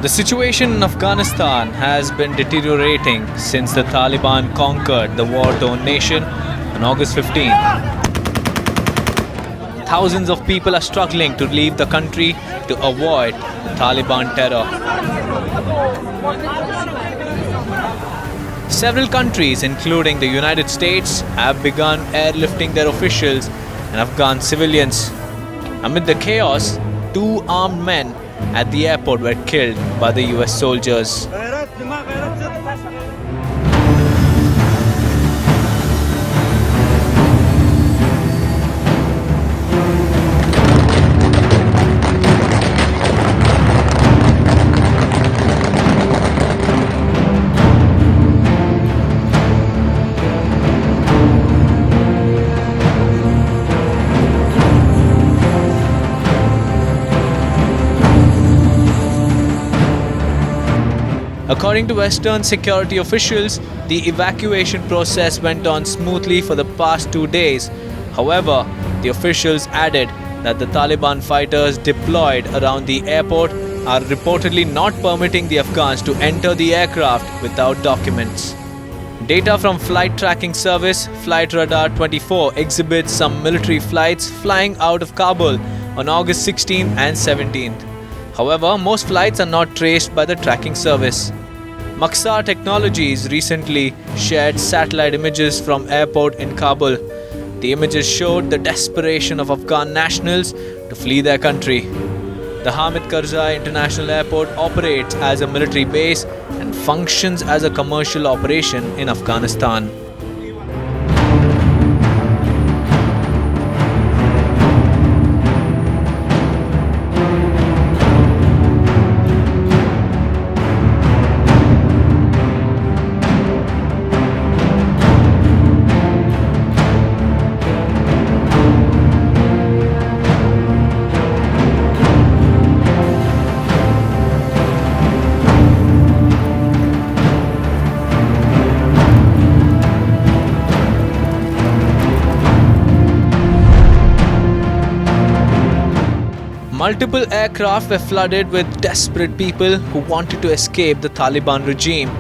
The situation in Afghanistan has been deteriorating since the Taliban conquered the war-torn nation on August 15. Thousands of people are struggling to leave the country to avoid the Taliban terror. Several countries, including the United States, have begun airlifting their officials and Afghan civilians. Amid the chaos, two armed men at the airport were killed by the US soldiers. According to Western security officials, the evacuation process went on smoothly for the past 2 days. However, the officials added that the Taliban fighters deployed around the airport are reportedly not permitting the Afghans to enter the aircraft without documents. Data from flight tracking service Flight Radar 24 exhibits some military flights flying out of Kabul on August 16th and 17th. However, most flights are not traced by the tracking service. Maxar Technologies recently shared satellite images from airport in Kabul. The images showed the desperation of Afghan nationals to flee their country. The Hamid Karzai International Airport operates as a military base and functions as a commercial operation in Afghanistan. Multiple aircraft were flooded with desperate people who wanted to escape the Taliban regime.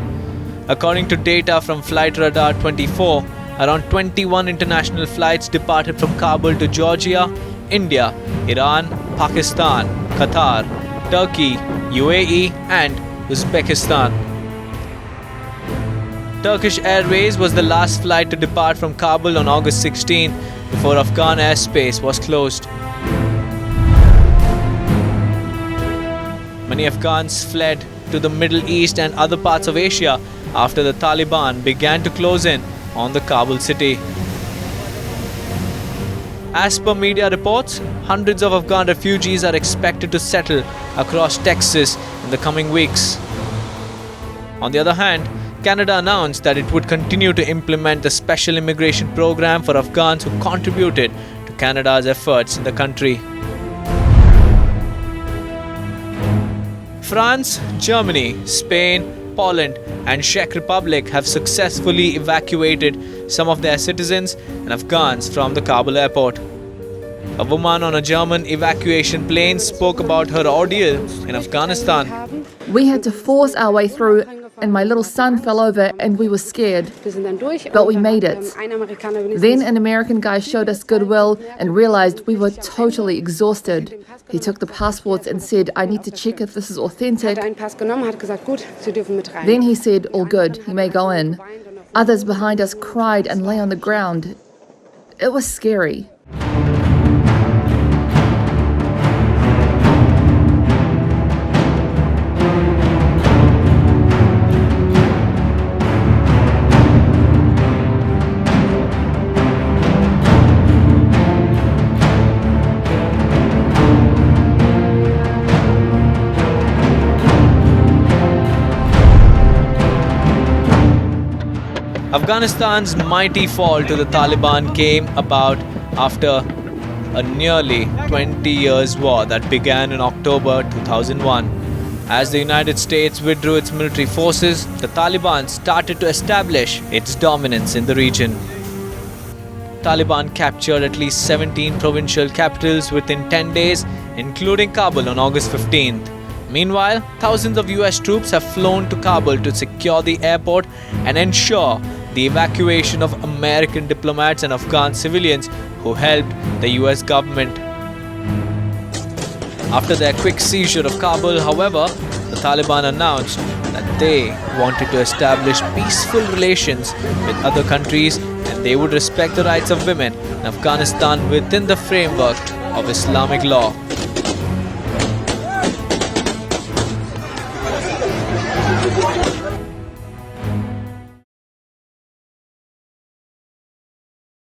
According to data from Flight Radar 24, around 21 international flights departed from Kabul to Georgia, India, Iran, Pakistan, Qatar, Turkey, UAE and Uzbekistan. Turkish Airways was the last flight to depart from Kabul on August 16 before Afghan airspace was closed. Many Afghans fled to the Middle East and other parts of Asia after the Taliban began to close in on the Kabul city. As per media reports, hundreds of Afghan refugees are expected to settle across Texas in the coming weeks. On the other hand, Canada announced that it would continue to implement the special immigration program for Afghans who contributed to Canada's efforts in the country. France, Germany, Spain, Poland and Czech Republic have successfully evacuated some of their citizens and Afghans from the Kabul airport. A woman on a German evacuation plane spoke about her ordeal in Afghanistan. We had to force our way through and my little son fell over and we were scared, but we made it. Then an American guy showed us goodwill and realized we were totally exhausted. He took the passports and said, "I need to check if this is authentic." Then he said, "All good, you may go in." Others behind us cried and lay on the ground. It was scary. Afghanistan's mighty fall to the Taliban came about after a nearly 20 years war that began in October 2001. As the United States withdrew its military forces, the Taliban started to establish its dominance in the region. Taliban captured at least 17 provincial capitals within 10 days, including Kabul on August 15th. Meanwhile, thousands of US troops have flown to Kabul to secure the airport and ensure the evacuation of American diplomats and Afghan civilians who helped the US government. After their quick seizure of Kabul, however, the Taliban announced that they wanted to establish peaceful relations with other countries and they would respect the rights of women in Afghanistan within the framework of Islamic law.